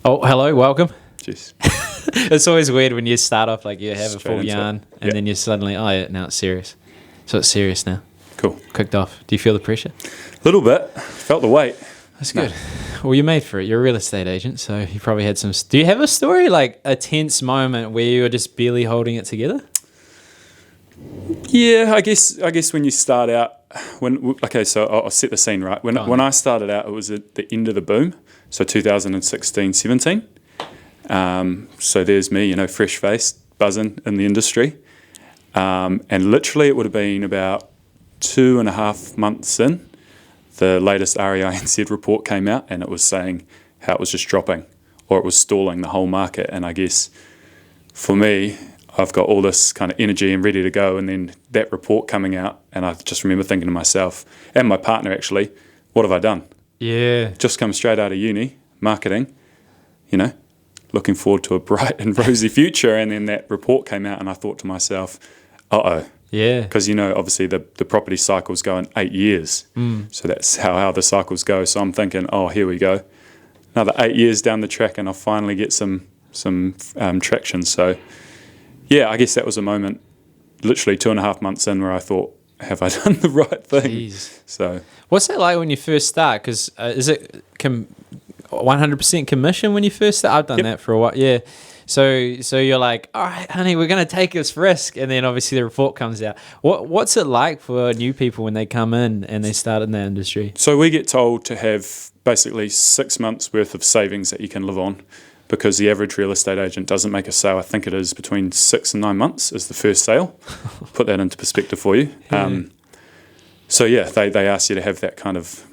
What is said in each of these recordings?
Oh, hello, welcome. Jeez. It's always weird when you start off like you have a Straight full into it. yarn and then you're suddenly, oh yeah, now it's serious. So it's serious now. Cool. Kicked off. Do you feel the pressure? A little bit. Felt the weight. That's good. Well, you're made for it. You're a real estate agent, so you probably had some... Do you have a story, like a tense moment where you were just barely holding it together? Yeah, I guess when you start out, so I'll set the scene, right? When I started out, it was at the end of the boom, so 2016, 17. So there's me, fresh-faced, buzzing in the industry. And literally it would have been about 2.5 months in, the latest REINZ report came out and it was saying how it was just dropping or it was stalling the whole market. And I guess for me, I've got all this kind of energy and ready to go, and then that report coming out, and I just remember thinking to myself, and my partner actually, what have I done? Yeah. Just come straight out of uni, marketing, looking forward to a bright and rosy future, and then that report came out and I thought to myself, uh-oh. Yeah. Because, obviously the property cycles go in 8 years. So that's how the cycles go. So I'm thinking, oh, here we go. Another 8 years down the track and I'll finally get some traction. So, yeah, I guess that was a moment, literally 2.5 months in, where I thought, have I done the right thing? Jeez. So, what's that like when you first start? Because is it 100% commission when you first start? I've done that for a while. Yeah. So you're like, all right, honey, we're going to take this risk. And then obviously the report comes out. What's it like for new people when they come in and they start in the industry? So we get told to have basically 6 months worth of savings that you can live on, because the average real estate agent doesn't make a sale. I think it is between 6 and 9 months is the first sale. Put that into perspective for you. Yeah. They ask you to have that kind of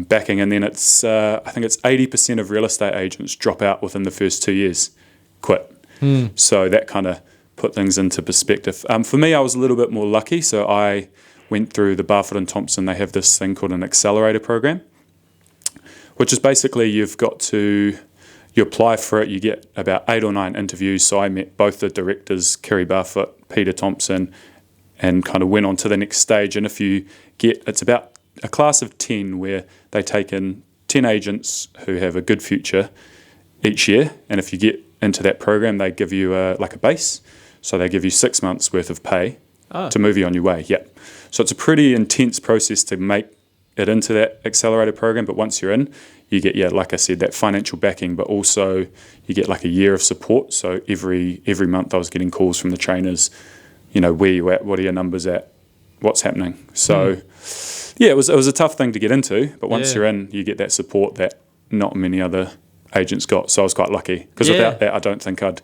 backing. And then it's I think it's 80% of real estate agents drop out within the first 2 years, quit. So that kind of put things into perspective. For me, I was a little bit more lucky. So I went through the Barfoot and Thompson. They have this thing called an accelerator program, which is basically you apply for it, you get about 8 or 9 interviews. So I met both the directors, Kerry Barfoot, Peter Thompson, and kind of went on to the next stage. And if you it's about a class of 10 where they take in 10 agents who have a good future each year. And if you get into that program, they give you a base. So they give you 6 months worth of pay to move you on your way. Yeah. So it's a pretty intense process to make it into that accelerator program. But once you're in, you get, like I said, that financial backing, but also you get like a year of support. So every month I was getting calls from the trainers, where you at, what are your numbers at, what's happening. So it was a tough thing to get into, but once you're in, you get that support that not many other agents got. So I was quite lucky, because without that, I don't think I'd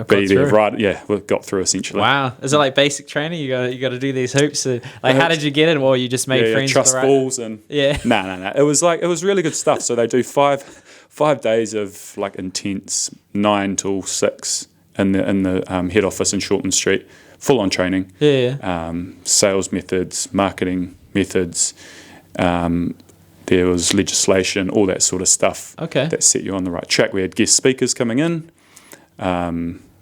be there. Right? Yeah, we got through essentially. Wow, is it like basic training? You got to do these hoops. How did you get in? Well, you just made friends. Trust falls and No. It was really good stuff. So they do five days of like intense 9 till 6 in the head office in Shortland Street, full on training. Sales methods, marketing methods. There was legislation, all that sort of stuff that set you on the right track. We had guest speakers coming in.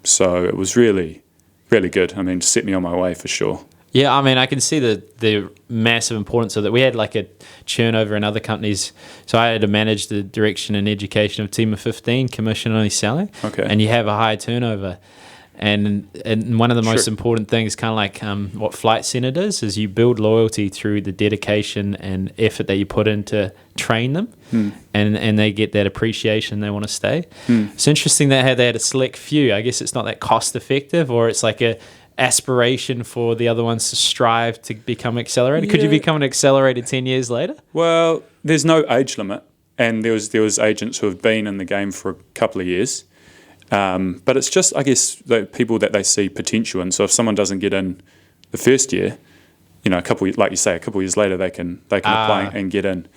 So it was really, really good. I mean, set me on my way for sure. Yeah, I mean, I can see the massive importance of that. We had like a churn over in other companies. So I had to manage the direction and education of a team of 15, commission only selling. Okay. And you have a high turnover. And one of the most important things, kind of like what Flight Centre does, is you build loyalty through the dedication and effort that you put in to train them, and they get that appreciation, they want to stay. It's interesting that they had a select few. I guess it's not that cost effective, or it's like a aspiration for the other ones to strive to become accelerated. Could you become an accelerated 10 years later? Well, there's no age limit, and there was agents who have been in the game for a couple of years. But it's just, I guess, the people that they see potential in. So if someone doesn't get in the first year, a couple of years later they can apply and get in.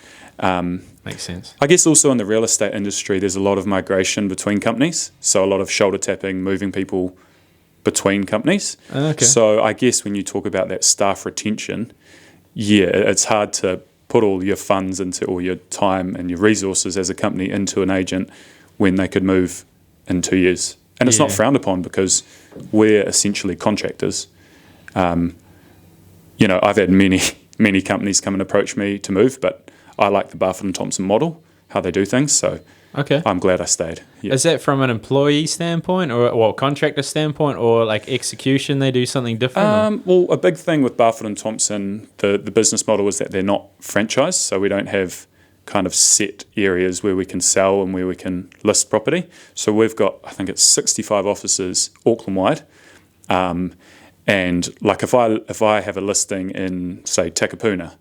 Makes sense. I guess also in the real estate industry, there's a lot of migration between companies. So a lot of shoulder tapping, moving people between companies. Okay. So I guess when you talk about that staff retention, it's hard to put all your funds into, or your time and your resources as a company into an agent when they could move in 2 years. And it's not frowned upon, because we're essentially contractors. I've had many companies come and approach me to move, but I like the Barfoot and Thompson model, how they do things. So Okay. I'm glad I stayed. Yeah. Is that from an employee standpoint or contractor standpoint, or like execution, they do something different? Well, a big thing with Barfoot and Thompson, the business model is that they're not franchised, so we don't have kind of set areas where we can sell and where we can list property. So we've got, I think it's 65 offices Auckland-wide. And like if I have a listing in, say, Takapuna,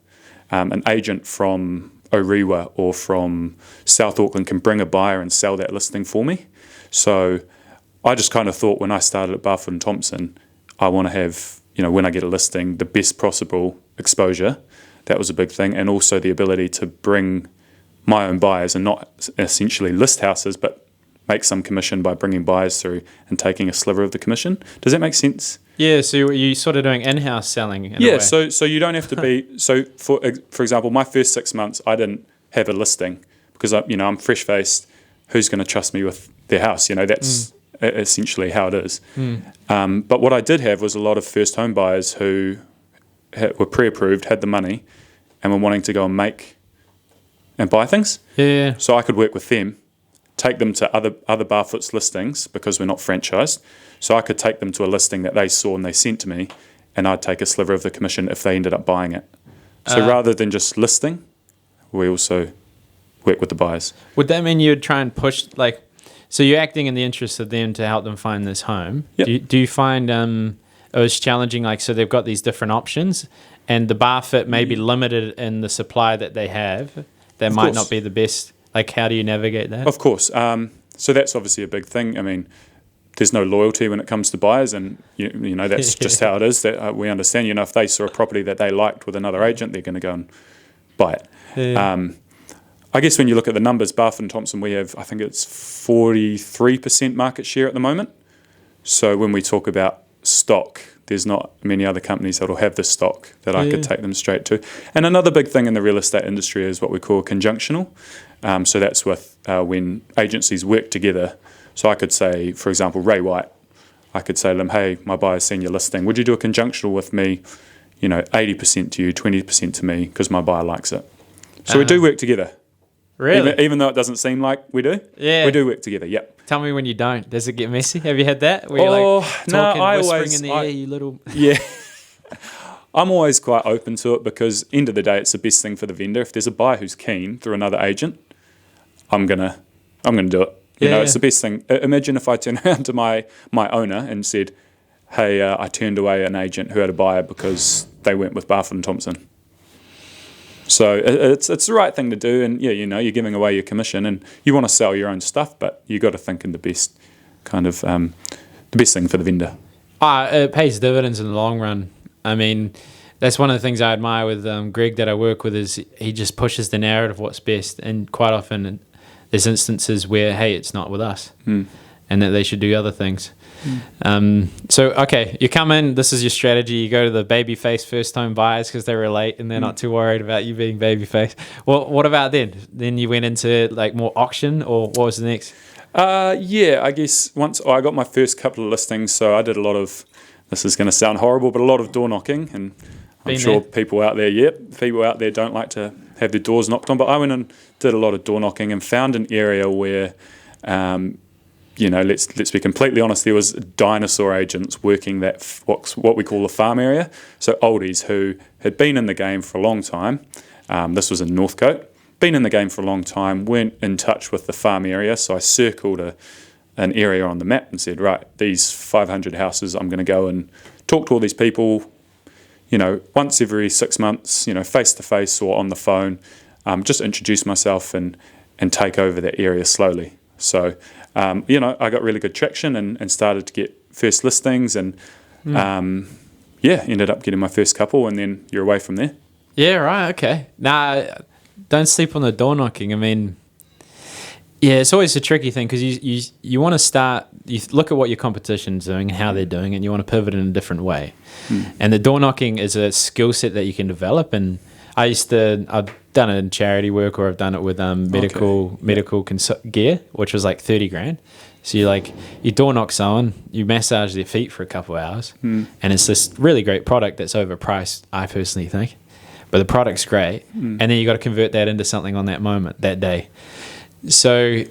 an agent from Orewa or from South Auckland can bring a buyer and sell that listing for me. So I just kind of thought when I started at Barfoot and Thompson, I want to have, when I get a listing, the best possible exposure. That was a big thing. And also the ability to bring my own buyers and not essentially list houses, but make some commission by bringing buyers through and taking a sliver of the commission. Does that make sense? Yeah, so you're sort of doing in-house selling. Yeah, so you don't have to be. So for example, my first 6 months, I didn't have a listing because I'm fresh faced. Who's going to trust me with their house? That's essentially how it is. But what I did have was a lot of first home buyers who were pre-approved, had the money, and were wanting to go and make and buy things. Yeah. So I could work with them, take them to other Barfoot's listings because we're not franchised. So I could take them to a listing that they saw and they sent to me, and I'd take a sliver of the commission if they ended up buying it. So rather than just listing, we also work with the buyers. Would that mean you'd try and push, so you're acting in the interest of them to help them find this home? Yep. Do you find it was challenging, so they've got these different options, and the Barfoot may be limited in the supply that they have, that might not be the best? How do you navigate that? Of course. So that's obviously a big thing. I mean, there's no loyalty when it comes to buyers, and that's just how it is. That we understand. If they saw a property that they liked with another agent, they're going to go and buy it. Yeah. I guess when you look at the numbers, Barfoot and Thompson, we have, I think it's 43% market share at the moment. So when we talk about stock, there's not many other companies that will have the stock that I could take them straight to. And another big thing in the real estate industry is what we call conjunctional. So that's with when agencies work together. So I could say, for example, Ray White, I could say to them, hey, my buyer's seen your listing. Would you do a conjunctional with me, 80% to you, 20% to me, because my buyer likes it. So we do work together. Really? Even though it doesn't seem like we do. Yeah. We do work together, yep. Tell me when you don't. Does it get messy? Have you had that? Where you're whispering in the air, you little... Yeah. I'm always quite open to it because end of the day, it's the best thing for the vendor. If there's a buyer who's keen through another agent, I'm gonna do it. It's the best thing. Imagine if I turned around to my owner and said, hey, I turned away an agent who had a buyer because they went with Barfoot and Thompson. So it's the right thing to do, and you're giving away your commission, and you want to sell your own stuff, but you got to think in the best kind of the best thing for the vendor. It pays dividends in the long run. I mean, that's one of the things I admire with Greg that I work with is he just pushes the narrative what's best, and quite often there's instances where, hey, it's not with us, and that they should do other things. So, okay, you come in, this is your strategy, you go to the baby face first time buyers because they relate and they're not too worried about you being baby face. Well, what about then? Then you went into more auction, or what was the next? I guess once I got my first couple of listings, so I did a lot of, this is going to sound horrible, but a lot of door knocking, and I'm sure people out there don't like to have their doors knocked on, but I went and did a lot of door knocking and found an area where let's be completely honest, there was dinosaur agents working that what we call the farm area. So oldies who had been in the game for a long time. This was in Northcote. Been in the game for a long time, weren't in touch with the farm area. So I circled an area on the map and said, right, these 500 houses, I'm going to go and talk to all these people, once every 6 months, face to face or on the phone, just introduce myself and take over that area slowly. So, I got really good traction and started to get first listings and, ended up getting my first couple, and then you're away from there. Yeah, right, okay. Nah, don't sleep on the door knocking. I mean, yeah, it's always a tricky thing because you want to start, you look at what your competition's doing and how they're doing, and you want to pivot in a different way. And the door knocking is a skill set that you can develop, and I've done it in charity work, or I've done it with medical gear, which was like 30 grand. So you door knock someone, you massage their feet for a couple of hours, and it's this really great product that's overpriced, I personally think. But the product's great, and then you got to convert that into something on that moment, that day. So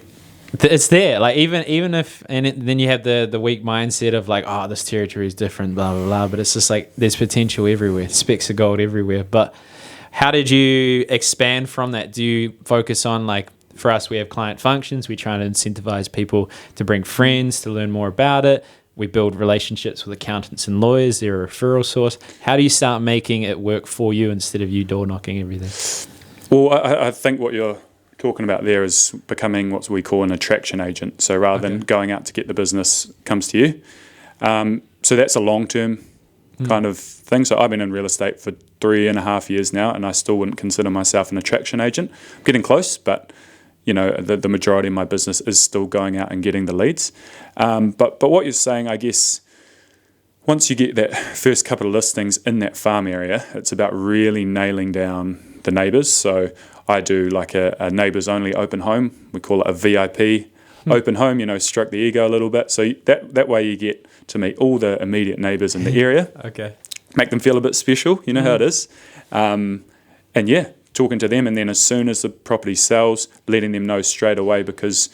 It's there, like even if, and then you have the weak mindset of like, oh, this territory is different, blah blah blah. But it's just like there's potential everywhere, specks of gold everywhere. But how did you expand from that? Do you focus on, like, for us, we have client functions. We try to incentivize people to bring friends to learn more about it. We build relationships with accountants and lawyers. They're a referral source. How do you start making it work for you instead of you door knocking everything? Well, I think what you're talking about there is becoming what we call an attraction agent. So rather than going out to get the business, comes to you. So that's a long-term kind of thing. So I've been in real estate for 3.5 years now, and I still wouldn't consider myself an attraction agent. I'm getting close, but the majority of my business is still going out and getting the leads. But what you're saying, I guess, once you get that first couple of listings in that farm area, it's about really nailing down the neighbours. So I do like a neighbours only open home. We call it a VIP open home, stroke the ego a little bit. So that way you get to meet all the immediate neighbours in the area. Okay. Make them feel a bit special, you know how it is. And yeah, talking to them, and then as soon as the property sells, letting them know straight away, because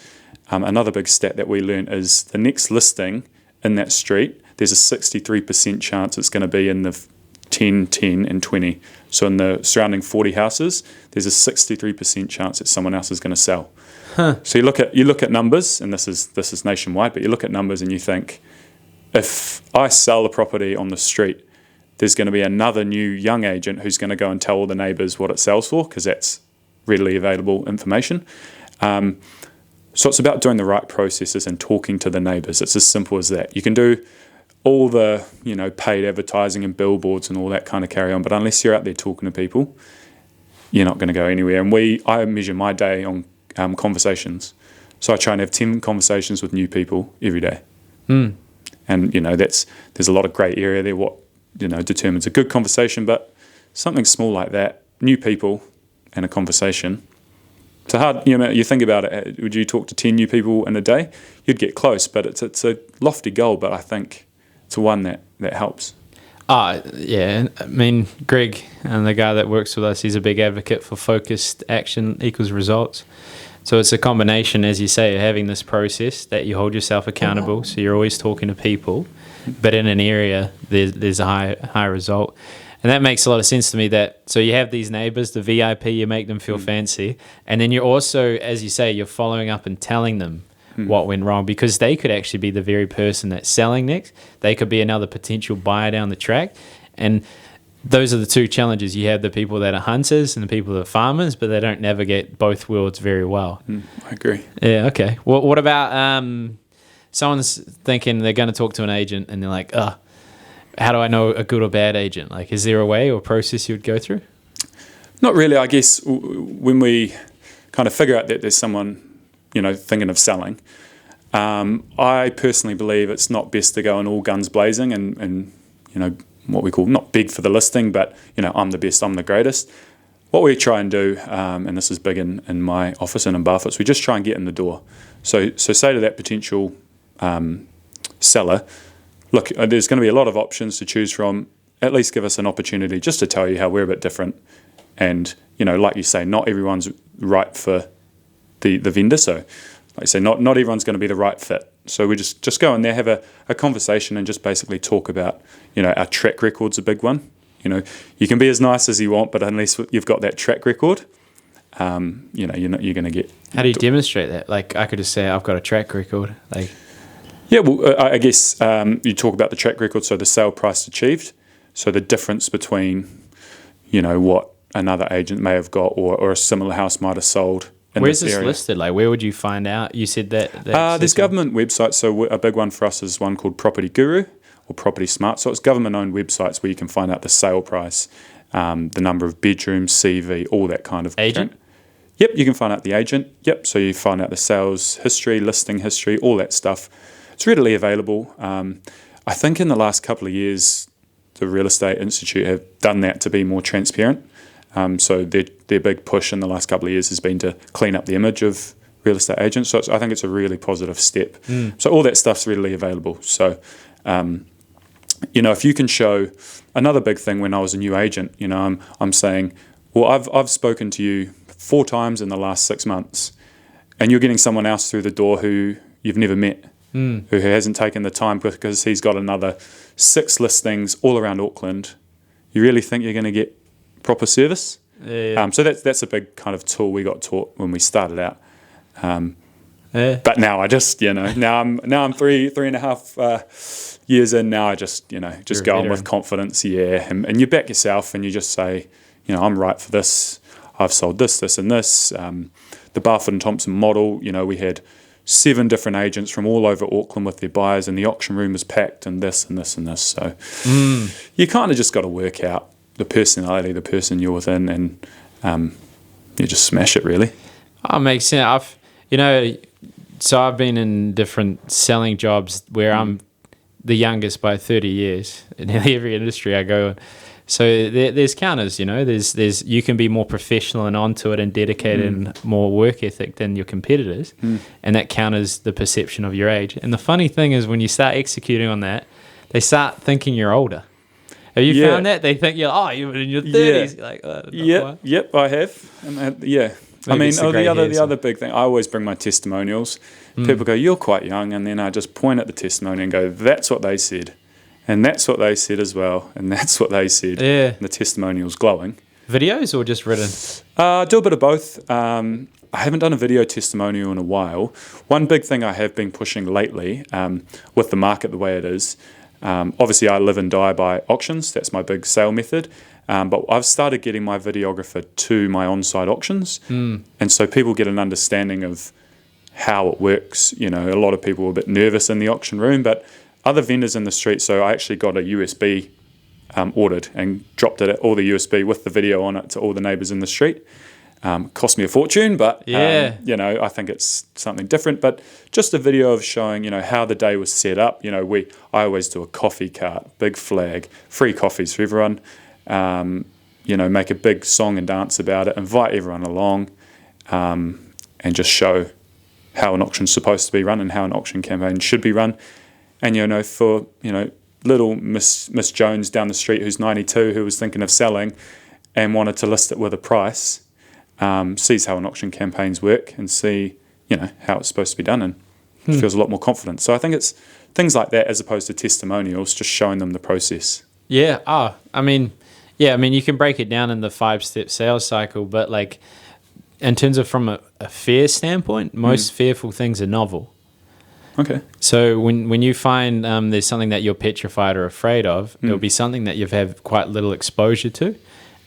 another big stat that we learned is the next listing in that street, there's a 63% chance it's going to be in the 10, 10 and 20. So in the surrounding 40 houses, there's a 63% chance that someone else is going to sell. So you look at numbers, and this is nationwide, but you look at numbers and you think, if I sell a property on the street, there's going to be another new young agent who's going to go and tell all the neighbours what it sells for, because that's readily available information. So it's about doing the right processes and talking to the neighbours. It's as simple as that. You can do all the paid advertising and billboards and all that kind of carry on, but unless you're out there talking to people, you're not going to go anywhere. And I measure my day on conversations. So I try and have 10 conversations with new people every day. And there's a lot of grey area there. What determines a good conversation, but something small like that, new people and a conversation. It's hard. You think about it. Would you talk to 10 new people in a day? You'd get close, but it's a lofty goal. But I think it's one that helps. Yeah. I mean, Greg, and the guy that works with us, he's a big advocate for focused action equals results. So it's a combination, as you say, of having this process that you hold yourself accountable. So you're always talking to people, but in an area there's a high result. And that makes a lot of sense to me. So you have these neighbours, the VIP, you make them feel fancy, and then you're also, as you say, you're following up and telling them what went wrong, because they could actually be the very person that's selling next. They could be another potential buyer down the track. And those are the two challenges. You have the people that are hunters and the people that are farmers, but they don't navigate both worlds very well. I agree. Yeah, okay. Well, what about someone's thinking they're going to talk to an agent and they're like, how do I know a good or bad agent? Like, is there a way or process you would go through? Not really. I guess when we kind of figure out that there's someone, thinking of selling, I personally believe it's not best to go in all guns blazing and what we call not beg for the listing, but I'm the best, I'm the greatest. What we try and do, and this is big in my office and in Barfoot's, we just try and get in the door. So say to that potential seller, look, there's going to be a lot of options to choose from. At least give us an opportunity just to tell you how we're a bit different. And, like you say, not everyone's right for the vendor. So, like you say, not everyone's going to be the right fit. So we just go in there, have a conversation and just basically talk about, our track record's a big one. You can be as nice as you want, but unless you've got that track record, you're going to get... How do you demonstrate that? Like, I could just say, I've got a track record. Like... Yeah, well, I guess you talk about the track record, so the sale price achieved, so the difference between, what another agent may have got or a similar house might have sold in Where's this area. Where's this listed? Like, where would you find out? You said that... There's government websites, so a big one for us is one called Property Guru or Property Smart, so it's government-owned websites where you can find out the sale price, the number of bedrooms, CV, all that kind of... Agent? Yep, you can find out the agent. Yep, so you find out the sales history, listing history, all that stuff. It's readily available. I think in the last couple of years, the Real Estate Institute have done that to be more transparent. So their big push in the last couple of years has been to clean up the image of real estate agents. So I think it's a really positive step. So all that stuff's readily available. So, if you can show... Another big thing when I was a new agent, I'm saying, well, I've spoken to you 4 times in the last 6 months, and you're getting someone else through the door who you've never met, who hasn't taken the time because he's got another 6 listings all around Auckland. You really think you're going to get proper service? Yeah. So that's a big kind of tool we got taught when we started out. But now I just, now I'm 3.5 years in. Now I just go on with confidence, and you back yourself, and you just say, I'm right for this. I've sold this, and this. The Barfoot and Thompson model, we had 7 different agents from all over Auckland with their buyers, and the auction room was packed, and this and this and this. So you kind of just got to work out the personality, the person you're within, and you just smash it, really. Oh, makes sense. So I've been in different selling jobs where I'm the youngest by 30 years in every industry I go in. So there's counters, there's you can be more professional and onto it and dedicated and more work ethic than your competitors, and that counters the perception of your age. And the funny thing is, when you start executing on that, they start thinking you're older. Have you found that? They think you're in your 30s. Yeah. Like, yep, I have. Maybe the other big thing, I always bring my testimonials. People go, you're quite young, and then I just point at the testimonial and go, that's what they said. And that's what they said as well, and that's what they said. Yeah. And the testimonial's glowing. Videos or just written? Do a bit of both. I haven't done a video testimonial in a while. One big thing I have been pushing lately, with the market the way it is, obviously I live and die by auctions. That's my big sale method. But I've started getting my videographer to my on-site auctions. And so people get an understanding of how it works. A lot of people are a bit nervous in the auction room, but other vendors in the street, so I actually got a USB ordered and dropped it at all the USB with the video on it to all the neighbours in the street. Cost me a fortune, but I think it's something different. But just a video of showing, how the day was set up. I always do a coffee cart, big flag, free coffees for everyone. Make a big song and dance about it, invite everyone along, and just show how an auction's supposed to be run and how an auction campaign should be run. And, for, little Miss Jones down the street who's 92, who was thinking of selling and wanted to list it with a price, sees how an auction campaigns work and see, how it's supposed to be done, and feels a lot more confident. So I think it's things like that as opposed to testimonials, just showing them the process. Yeah. You can break it down in the 5-step sales cycle, but in terms of from a fear standpoint, most fearful things are novel. Okay. So when you find there's something that you're petrified or afraid of, it'll be something that you've had quite little exposure to.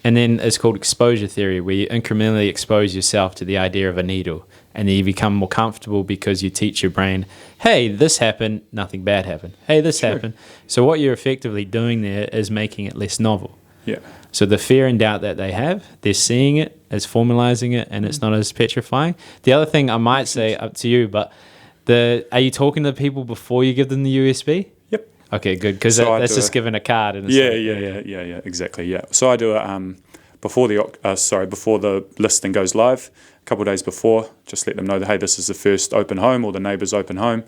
And then it's called exposure theory, where you incrementally expose yourself to the idea of a needle. And then you become more comfortable because you teach your brain, hey, this happened, nothing bad happened. Hey, this happened. So what you're effectively doing there is making it less novel. Yeah. So the fear and doubt that they have, they're seeing it as formalizing it, and it's not as petrifying. The other thing I might say, up to you, but are you talking to people before you give them the USB? Yep. Okay, good, because that's just giving a card. And Yeah, exactly. Yeah. So I do it before the listing goes live, a couple of days before. Just let them know that, hey, this is the first open home or the neighbour's open home,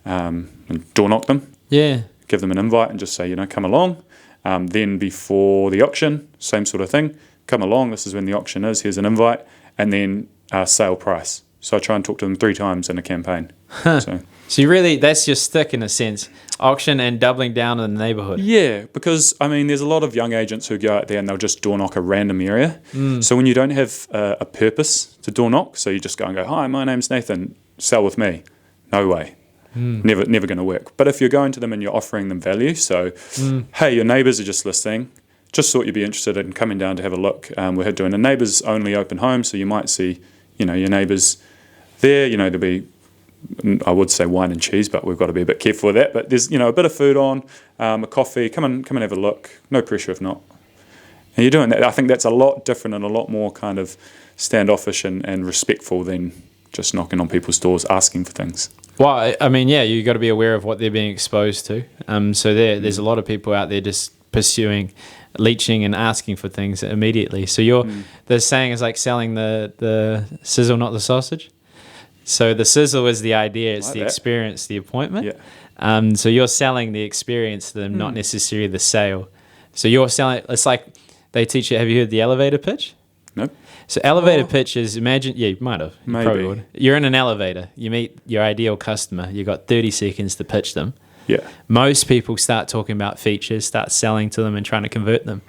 and door knock them. Yeah. Give them an invite and just say, come along. Then before the auction, same sort of thing. Come along. This is when the auction is. Here's an invite, and then sale price. So I try and talk to them 3 times in a campaign. So you really, that's your stick in a sense, auction and doubling down in the neighbourhood. Yeah, because, there's a lot of young agents who go out there and they'll just door knock a random area. So when you don't have a purpose to door knock, so you just go and go, hi, my name's Nathan, sell with me. No way. Never going to work. But if you're going to them and you're offering them value, so, hey, your neighbours are just listing, just thought you'd be interested in coming down to have a look. We're doing a neighbours only open home, so you might see, your neighbours there. There'll be, I would say wine and cheese, but we've got to be a bit careful with that. But there's, a bit of food on, a coffee. Come and have a look. No pressure if not. And you're doing that. I think that's a lot different and a lot more kind of standoffish and respectful than just knocking on people's doors asking for things. Well, you got to be aware of what they're being exposed to. So there's a lot of people out there just pursuing leeching and asking for things immediately. So the saying is like selling the sizzle, not the sausage. So the sizzle is the idea, it's like the experience, the appointment. Yeah. So you're selling the experience to them, not necessarily the sale. So you're selling, it's like they teach you, have you heard the elevator pitch? Nope. So elevator pitches, imagine, yeah, you might have. You Maybe. probably would. You're in an elevator. You meet your ideal customer. You've got 30 seconds to pitch them. Yeah. Most people start talking about features, start selling to them and trying to convert them.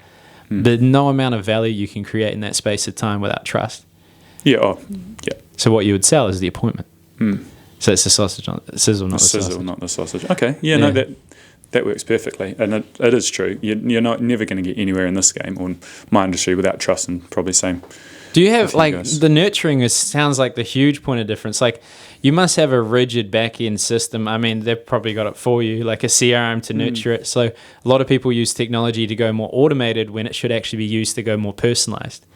There's no amount of value you can create in that space of time without trust. Yeah. Oh, yeah. So what you would sell is the appointment. So it's the sausage, sizzle, not the sizzle, sausage. not the sausage. Okay. Yeah. No, that works perfectly, and it is true. You're never going to get anywhere in this game or in my industry without trust, and probably same. Do you have, like, the nurturing sounds like the huge point of difference. Like, you must have a rigid back-end system. I mean, they've probably got it for you, like a CRM to nurture it. So a lot of people use technology to go more automated when it should actually be used to go more personalized.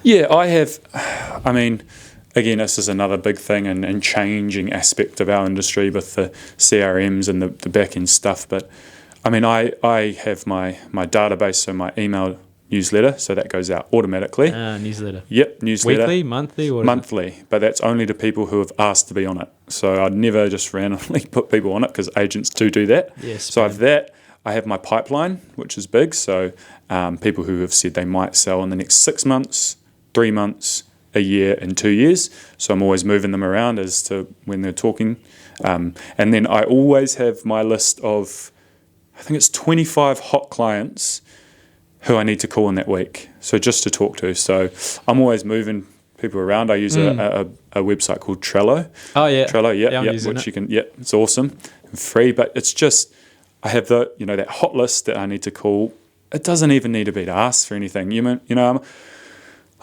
Yeah, I have. I mean, again, this is another big thing and changing aspect of our industry with the CRMs and the back-end stuff. But, I mean, I have my database, so my email newsletter, so that goes out automatically. Newsletter. Yep, newsletter. Weekly, monthly? Monthly, but that's only to people who have asked to be on it. So I'd never just randomly put people on it because agents do that. Yes. So I have that. I have my pipeline, which is big. So people who have said they might sell in the next 6 months, 3 months, a year, and 2 years. So I'm always moving them around as to when they're talking. And then I always have my list of, I think it's 25 hot clients who I need to call in that week, so just to talk to. So I'm always moving people around. I use a website called Trello. Oh yeah, Trello, which you can, it's awesome, and free. But it's just I have that hot list that I need to call. It doesn't even need to be to ask for anything.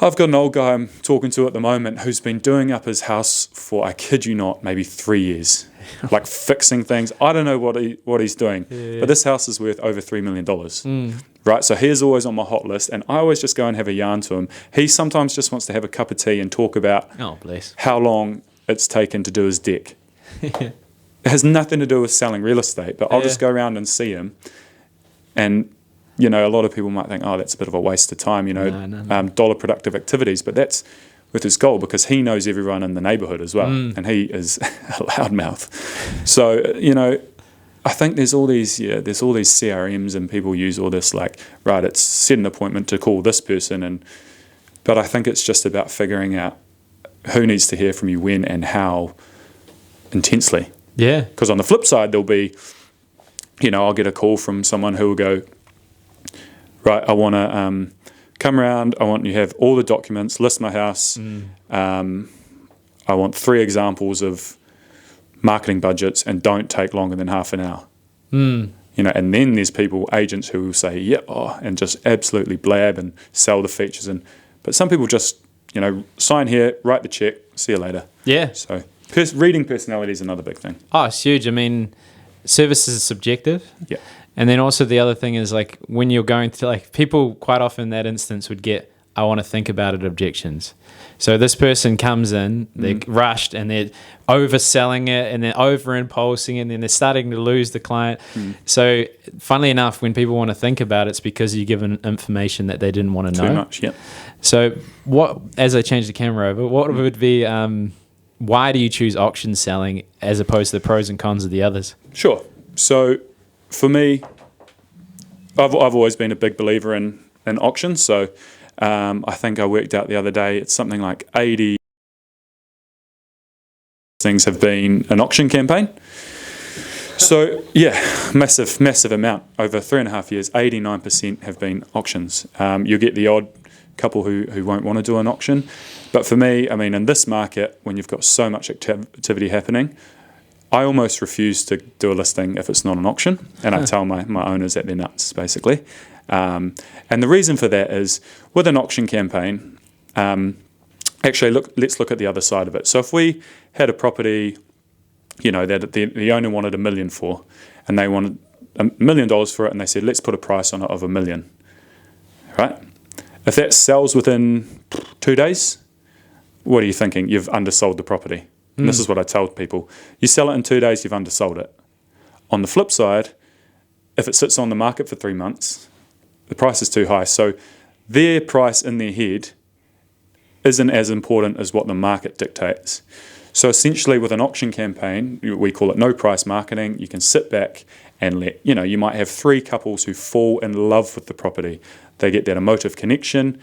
I've got an old guy I'm talking to at the moment who's been doing up his house for, I kid you not, maybe 3 years, like fixing things. I don't know what he's doing, but this house is worth over $3 million. Right, so he's always on my hot list, and I always just go and have a yarn to him. He sometimes just wants to have a cup of tea and talk about how long it's taken to do his deck. It has nothing to do with selling real estate, but I'll just go around and see him. And, a lot of people might think, oh, that's a bit of a waste of time, No. dollar productive activities, but that's with his goal because he knows everyone in the neighbourhood as well, and he is a loudmouth. So, I think there's all these CRMs and people use all this it's set an appointment to call this person, but I think it's just about figuring out who needs to hear from you when and how intensely. Yeah. Because on the flip side, there'll be, I'll get a call from someone who will go, right, I want to come around, I want you to have all the documents, list my house, I want 3 examples of marketing budgets and don't take longer than half an hour. And then there's agents who will say, and just absolutely blab and sell the features. But some people just, sign here, write the check, see you later. Yeah. So reading personality is another big thing. Oh, it's huge. I mean, service is subjective. Yeah. And then also the other thing is when you're going to people quite often in that instance would get, I want to think about it objections. So this person comes in, they're rushed and they're overselling it and they're over-impulsing it and then they're starting to lose the client. So funnily enough, when people want to think about it, it's because you're given information that they didn't want to know. Too much, yeah. So as I change the camera over, what would be, why do you choose auction selling as opposed to the pros and cons of the others? Sure. So for me, I've always been a big believer in auctions. So I think I worked out the other day, it's something like 80 things have been an auction campaign. So massive amount. Over 3.5 years, 89% have been auctions. You'll get the odd couple who won't want to do an auction. But for me, I mean, in this market, when you've got so much activity happening, I almost refuse to do a listing if it's not an auction. And I tell my owners that they're nuts, basically. And the reason for that is with an auction campaign, actually, let's look at the other side of it. So if we had a property, that the owner wanted $1 million for, and they wanted $1 million for it, and they said, let's put a price on it of $1 million, right? If that sells within 2 days, what are you thinking? You've undersold the property. And this is what I tell people. You sell it in 2 days, you've undersold it. On the flip side, if it sits on the market for 3 months, the price is too high. So their price in their head isn't as important as what the market dictates. So essentially with an auction campaign, we call it no price marketing. You can sit back and you might have 3 couples who fall in love with the property. They get that emotive connection.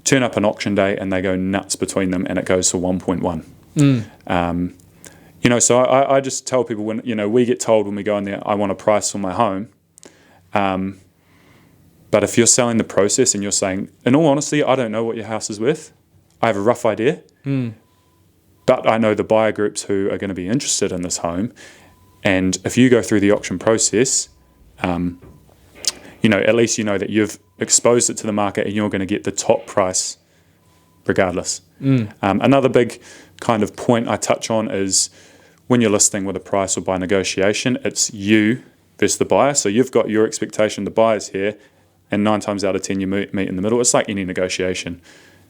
turn up on auction day and they go nuts between them, and it goes to 1.1. So I just tell people when, we get told when we go in there, I want a price for my home. But if you're selling the process and you're saying, in all honesty, I don't know what your house is worth. I have a rough idea. But I know the buyer groups who are going to be interested in this home. And if you go through the auction process, at least you know that you've exposed it to the market and you're going to get the top price regardless. Another big kind of point I touch on is when you're listing with a price or by negotiation, it's you versus the buyer. So you've got your expectation, the buyer's here, and 9 times out of 10 you meet in the middle. It's like any negotiation.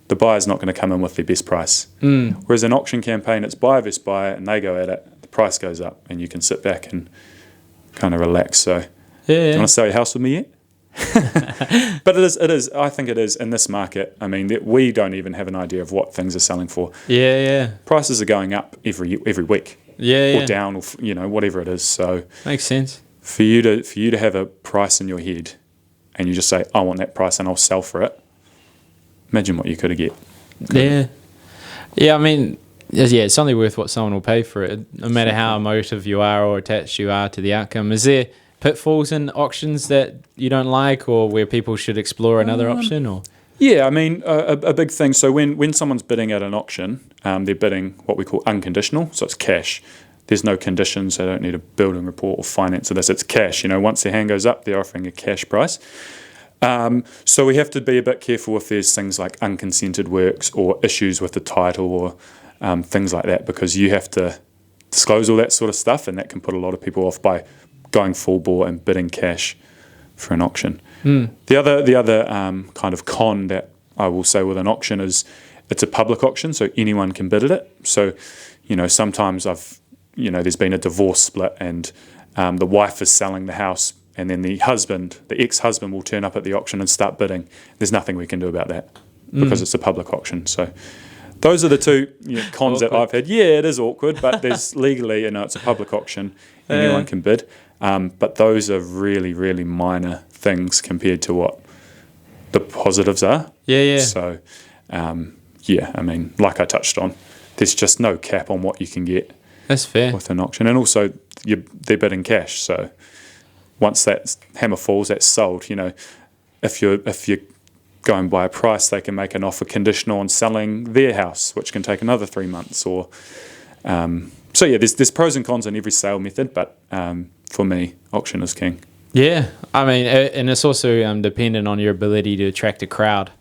The buyer's not going to come in with their best price. Whereas an auction campaign, it's buyer versus buyer, and they go at it, the price goes up, and you can sit back and kind of relax. So, do you want to sell your house with me yet? But it is. I think it is in this market. I mean, we don't even have an idea of what things are selling for. Prices are going up every week. Or down, or whatever it is. So makes sense. For you to have a price in your head, and you just say, I want that price, and I'll sell for it. Imagine what you could get. I mean, it's only worth what someone will pay for it, no matter how emotive you are or attached you are to the outcome. Is there pitfalls in auctions that you don't like, or where people should explore another option? Or I mean, a big thing. So when someone's bidding at an auction, they're bidding what we call unconditional. So it's cash. There's no conditions. They don't need a building report or finance of this. It's cash. Once their hand goes up, they're offering a cash price. So we have to be a bit careful if there's things like unconsented works or issues with the title or things like that, because you have to disclose all that sort of stuff, and that can put a lot of people off by going full bore and bidding cash for an auction. The other kind of con that I will say with an auction is it's a public auction, so anyone can bid at it. So, sometimes there's been a divorce split, and the wife is selling the house, and then the ex-husband will turn up at the auction and start bidding. There's nothing we can do about that because it's a public auction. So those are the two cons that I've had. Yeah, it is awkward, but there's legally, it's a public auction. Anyone can bid. But those are really, really minor things compared to what the positives are. So, I mean, like I touched on, there's just no cap on what you can get. That's fair. With an auction. And also, they're bidding cash, so once that hammer falls, that's sold. If you're going by a price, they can make an offer conditional on selling their house, which can take another 3 months. Or there's pros and cons in every sale method, but for me, auction is king. I mean, and it's also dependent on your ability to attract a crowd.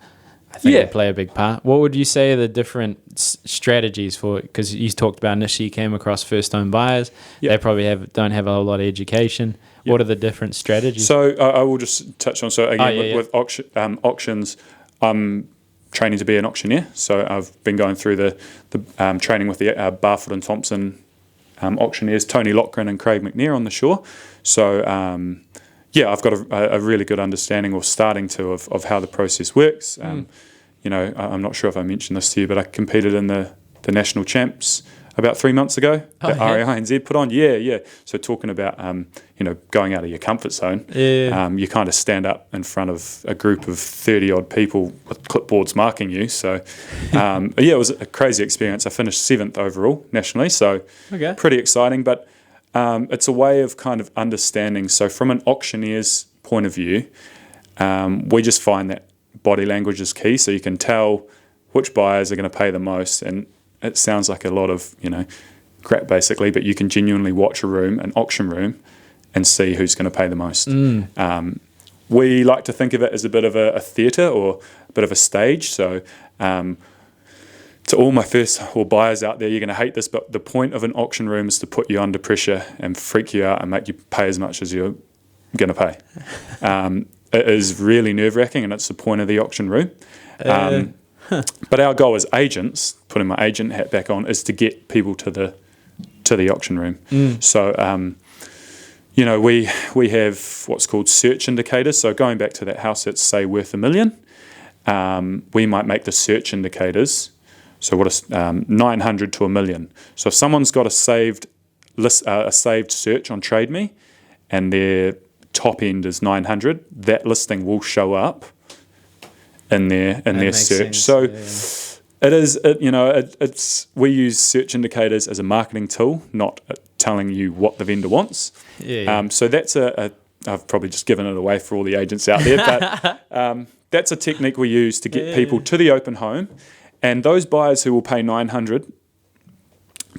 I think they play a big part. What would you say are the different strategies for it? Because you talked about initially you came across first-home buyers. They probably don't have a whole lot of education. What are the different strategies? So I will just touch on. So again, with auctions, I'm training to be an auctioneer. So I've been going through the training with the Barfoot and Thompson auctioneers, Tony Lochran and Craig McNair on the shore. So I've got a really good understanding, or starting to, of how the process works. I'm not sure if I mentioned this to you, but I competed in the national champs about 3 months ago that RAINZ put on. So talking about going out of your comfort zone, you kind of stand up in front of a group of 30 odd people with clipboards marking you. So it was a crazy experience. I finished 7th overall nationally, so pretty exciting. But it's a way of kind of understanding. So from an auctioneer's point of view, we just find that body language is key. So you can tell which buyers are going to pay the most, and it sounds like a lot of crap basically, but you can genuinely watch an auction room, and see who's going to pay the most. We like to think of it as a bit of a theatre, or a bit of a stage. So to all my first-time buyers out there, you're going to hate this, but the point of an auction room is to put you under pressure and freak you out and make you pay as much as you're going to pay. It is really nerve-wracking, and it's the point of the auction room. But our goal as agents, putting my agent hat back on, is to get people to the auction room. So, we have what's called search indicators. So going back to that house that's, say, worth $1 million, we might make the search indicators. So what is 900 to $1 million. So if someone's got a saved search on Trade Me, and their top end is 900, that listing will show up in their search. Sense, It is, it's we use search indicators as a marketing tool, not telling you what the vendor wants. So that's I've probably just given it away for all the agents out there, but that's a technique we use to get people to the open home, and those buyers who will pay $900,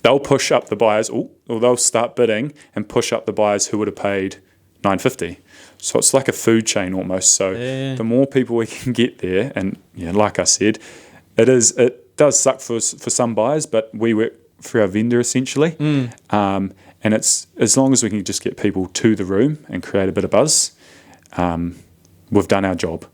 they'll push up the buyers, or they'll start bidding and push up the buyers who would have paid $950. So it's like a food chain almost. So the more people we can get there, and like I said, it does suck for some buyers, but we work for our vendor essentially. And it's as long as we can just get people to the room and create a bit of buzz, we've done our job.